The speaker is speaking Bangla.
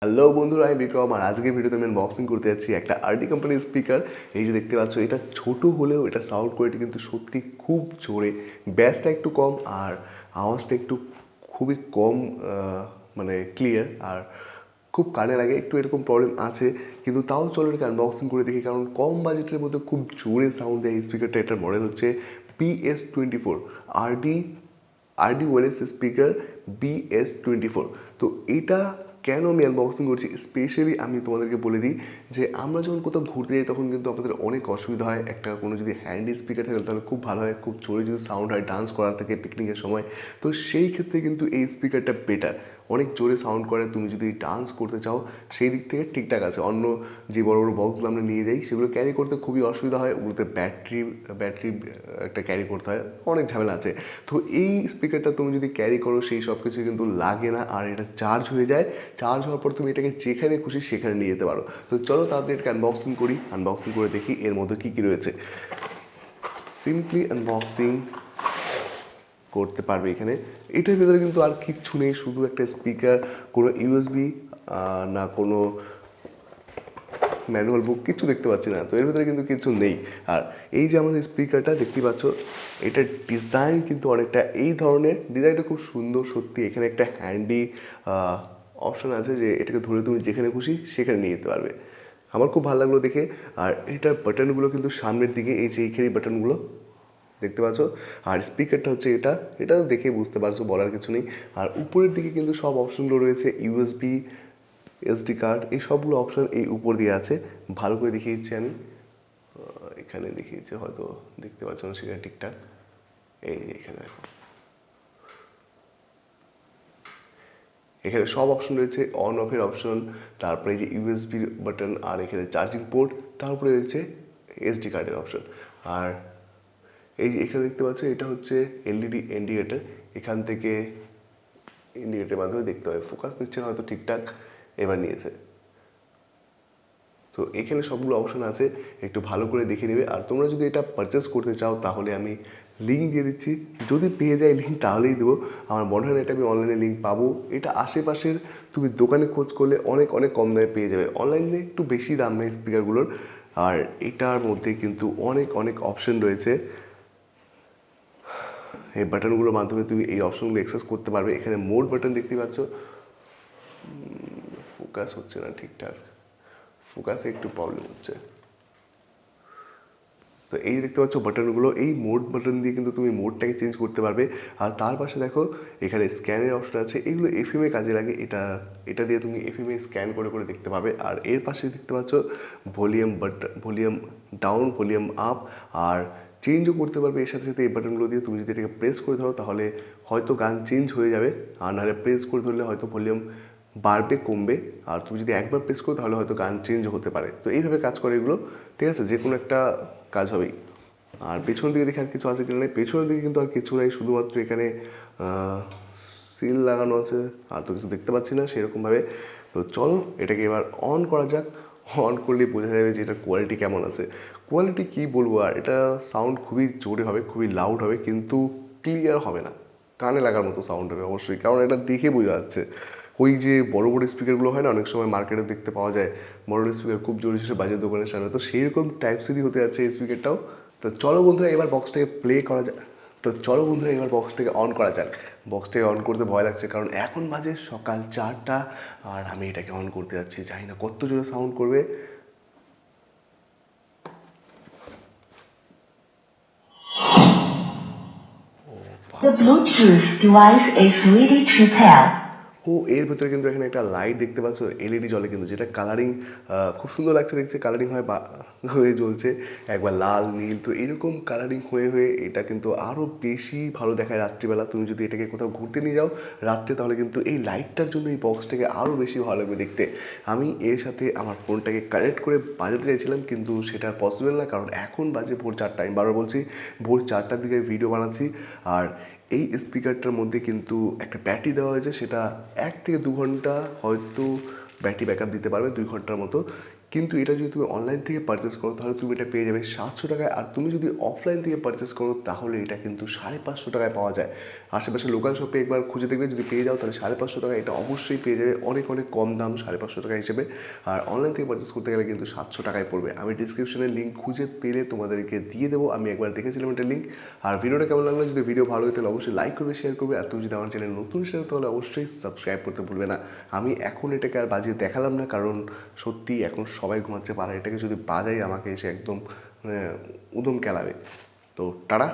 হ্যালো বন্ধুরা, আমি বিক্রম আর আজকের ভিডিওতে আমি আনবক্সিং করতে যাচ্ছি একটা আরডি কোম্পানির স্পিকার। এই যে দেখতে পাচ্ছ, এটা ছোট হলেও এটা সাউন্ড কোয়ালিটি কিন্তু সত্যি খুব জোরে, ব্যাসটা একটু কম আর আওয়াজটা একটু খুবই কম, মানে ক্লিয়ার আর খুব কানে লাগে, একটু এরকম প্রবলেম আছে। কিন্তু তাও চলো এটাকে আনবক্সিং করে দেখি, কারণ কম বাজেটের মধ্যে খুব জোরে সাউন্ড দেয় এই স্পিকারটা। এটার মডেল হচ্ছে BS24 RD RD Wales speaker BS24। তো এটা কেন আমি আনবক্সিং করছি, স্পেশালি আমি তোমাদেরকে বলে দিই যে আমরা যখন কোথাও ঘুরতে যাই তখন কিন্তু আমাদের অনেক অসুবিধা হয়। একটা কোনো যদি হ্যান্ডি স্পিকার থাকে তাহলে খুব ভালো হয়, খুব জোরে যদি সাউন্ড হয় ডান্স করার থেকে পিকনিকের সময়। তো সেই ক্ষেত্রে কিন্তু এই স্পিকারটা বেটার, অনেক জোরে সাউন্ড করে। তুমি যদি ডান্স করতে চাও সেই দিক থেকে ঠিকঠাক আছে। অন্য যে বড় বড় বক্সগুলো আমরা নিয়ে যাই সেগুলো ক্যারি করতে খুবই অসুবিধা হয়, ওগুলোতে ব্যাটারি একটা ক্যারি করতে হয়, অনেক ঝামেলা আছে। তো এই স্পিকারটা তুমি যদি ক্যারি করো সেই সব কিছু কিন্তু লাগে না, আর এটা চার্জ হয়ে যায়। চার্জ হওয়ার পর তুমি এটাকে যেখানে খুশি সেখানে নিয়ে যেতে পারো। তো চলো তাড়াতাড়ি এটাকে আনবক্সিং করি, আনবক্সিং করে দেখি এর মধ্যে কী কী রয়েছে। সিম্পলি আনবক্সিং করতে পারবে এখানে। এটার ভেতরে কিন্তু আর কিচ্ছু নেই, শুধু একটা স্পিকার, কোনো ইউএসবি না কোনো ম্যানুয়াল বুক, কিছু দেখতে পাচ্ছি না। তো এর ভিতরে কিন্তু কিছু নেই। আর এই যে আমাদের স্পিকারটা দেখতে পাচ্ছ, এটার ডিজাইন কিন্তু অনেকটা এই ধরনের, ডিজাইনটা খুব সুন্দর সত্যি। এখানে একটা হ্যান্ডি অপশন আছে যে এটাকে ধরে তুমি যেখানে খুশি সেখানে নিয়ে যেতে পারবে। আমার খুব ভালো লাগলো দেখে। আর এটার বাটনগুলো কিন্তু সামনের দিকে, এই যে এইখানে বাটনগুলো দেখতে পাচ্ছ। আর স্পিকারটা হচ্ছে এটা দেখে বুঝতে পারছো, বলার কিছু নেই। আর উপরের দিকে কিন্তু সব অপশনগুলো রয়েছে, ইউএসবি, এসডি কার্ড, এই সবগুলো অপশন এই উপর দিয়ে আছে। ভালো করে দেখিয়ে দিচ্ছি আমি, এখানে দেখিয়েছি হয়তো দেখতে পাচ্ছ না সেখানে ঠিকঠাক। এই যে এখানে দেখো, এখানে সব অপশন রয়েছে, অন অফের অপশন, তারপরে এই যে ইউএসবি বাটন, আর এখানে চার্জিং পোর্ট, তারপরে রয়েছে এসডি কার্ডের অপশন। আর এই যে এখানে দেখতে পাচ্ছ, এটা হচ্ছে এলইডি ইন্ডিকেটার। এখান থেকে ইন্ডিকেটারের মাধ্যমে দেখতে হবে, ফোকাস নিচ্ছে না হয়তো ঠিকঠাক, এবার নিয়েছে। তো এখানে সবগুলো অপশন আছে, একটু ভালো করে দেখে নেবে। আর তোমরা যদি এটা পারচেস করতে চাও তাহলে আমি লিঙ্ক দিয়ে দিচ্ছি, যদি পেয়ে যাই লিঙ্ক তাহলেই দেবো। আমার মনে হয় না এটা আমি অনলাইনে লিঙ্ক পাবো। এটা আশেপাশের তুমি দোকানে খোঁজ করলে অনেক অনেক কম দামে পেয়ে যাবে, অনলাইনে একটু বেশি দাম নেই স্পিকারগুলোর। আর এটার মধ্যে কিন্তু অনেক অনেক অপশন রয়েছে, এই বাটনগুলোর মাধ্যমে তুমি এই অপশনগুলো অ্যাক্সেস করতে পারবে। এখানে মোড বাটন দেখতে পাচ্ছ, ফোকাস হচ্ছে না ঠিকঠাক, ফোকাসে একটু প্রবলেম হচ্ছে। তো এই দেখতে পাচ্ছ বাটনগুলো, এই মোড বাটন দিয়ে কিন্তু তুমি মোডটাকে চেঞ্জ করতে পারবে। আর তার পাশে দেখো এখানে স্ক্যানের অপশন আছে, এগুলো এফএমএ কাজে লাগে। এটা দিয়ে তুমি এফএমএ স্ক্যান করে করে দেখতে পাবে। আর এর পাশে দেখতে পাচ্ছ ভলিউম ডাউন, ভলিউম আপ, আর চেঞ্জও করতে পারবে এর সাথে সাথে। এই বাটনগুলো দিয়ে তুমি যদি এটাকে প্রেস করে ধরো তাহলে হয়তো গান চেঞ্জ হয়ে যাবে, আর নাহলে প্রেস করে ধরলে হয়তো ভলিউম বাড়বে কমবে। আর তুমি যদি একবার প্রেস করো তাহলে হয়তো গান চেঞ্জ হতে পারে। তো এইভাবে কাজ করে এগুলো, ঠিক আছে, যে কোনো একটা কাজ হবেই। আর পেছনের দিকে দেখে আর কিছু আছে কিনা নেই, পেছনের দিকে কিন্তু আর কিছু নেই, শুধুমাত্র এখানে সিল লাগানো আছে, আর তো কিছু দেখতে পাচ্ছি না সেরকমভাবে। তো চলো এটাকে এবার অন করা যাক। অন করলে বোঝা যাবে যে এটার কোয়ালিটি কেমন আছে। কোয়ালিটি কী বলবো, আর এটা সাউন্ড খুবই জোরে হবে, খুবই লাউড হবে, কিন্তু ক্লিয়ার হবে না, কানে লাগার মতো সাউন্ড হবে অবশ্যই, কারণ এটা দেখে বোঝা যাচ্ছে। ওই যে বড় বড় স্পিকারগুলো হয় না, অনেক সময় মার্কেটে দেখতে পাওয়া যায়, বড় বড় স্পিকার খুব জোরে সে বাজে দোকানের সামনে, তো সেই রকম টাইপ সিরি হতে যাচ্ছে এই স্পিকারটাও। তো চলো বন্ধুরা এবার বক্সটাকে প্লে করা যাক। তো চলো বন্ধুরা এবার বক্সটাকে অন করা যাক। বক্সটাকে অন করতে ভয় লাগছে, কারণ এখন বাজে সকাল 4টা, আর আমি এটাকে অন করতে যাচ্ছি, জানি না কত জোরে সাউন্ড করবে। The Bluetooth device is ready to pair. ও এর ভেতরে কিন্তু এখানে একটা লাইট দেখতে পাচ্ছ, এলইডি জ্বলে কিন্তু, যেটা কালারিং খুব সুন্দর লাগছে দেখতে, কালারিং হয় বা হয়ে জ্বলছে একবার লাল নীল। তো এরকম কালারিং হয়ে হয়ে এটা কিন্তু আরও বেশি ভালো দেখায় রাত্রিবেলা। তুমি যদি এটাকে কোথাও ঘুরতে নিয়ে যাও রাত্রে, তাহলে কিন্তু এই লাইটটার জন্য এই বক্সটাকে আরও বেশি ভালো লাগবে দেখতে। আমি এর সাথে আমার ফোনটাকে কানেক্ট করে বাজাতে চাইছিলাম, কিন্তু সেটা পসিবল না, কারণ এখন বাজে ভোর 4টা। আমি বারবার বলছি ভোর 4টার দিকে ভিডিও বানাচ্ছি। আর এই স্পিকারটার মধ্যে কিন্তু একটা ব্যাটারি দেওয়া হয়েছে, সেটা 1 থেকে 2 ঘন্টা হয়তো ব্যাটারি ব্যাকআপ দিতে পারবে, 2 ঘন্টার মতো। কিন্তু এটা যদি তুমি অনলাইন থেকে পারচেস করো তাহলে তুমি এটা পেয়ে যাবে 700 টাকায়, আর তুমি যদি অফলাইন থেকে পারচেস করো তাহলে এটা কিন্তু 550 টাকায় পাওয়া যায়। আশেপাশে লোকাল শপে একবার খুঁজে দেখবে, যদি পেয়ে যাও তাহলে 550 টাকা এটা অবশ্যই পেয়ে যাবে, অনেক অনেক কম দাম 550 টাকা হিসেবে। আর অনলাইন থেকে পারচেস করতে গেলে কিন্তু 700 টাকায় পড়বে। আমি ডিসক্রিপশনের লিঙ্ক খুঁজে পেলে তোমাদেরকে দিয়ে দেবো, আমি একবার দেখেছিলাম এটা লিঙ্ক। আর ভিডিওটা কেমন লাগলো, যদি ভিডিও ভালো হয় তাহলে অবশ্যই লাইক করবে, শেয়ার করবে, আর তুমি যদি আমার চ্যানেল নতুন এসে তাহলে অবশ্যই সাবস্ক্রাইব করতে ভুলবে না। আমি এখন এটাকে আর বাজিয়ে দেখালাম না, কারণ সত্যি এখন সবাই ঘুমাচ্ছে, পারে এটাকে যদি বাজাই আমাকে এসে একদম উদম কেলাবে। তো টাটা।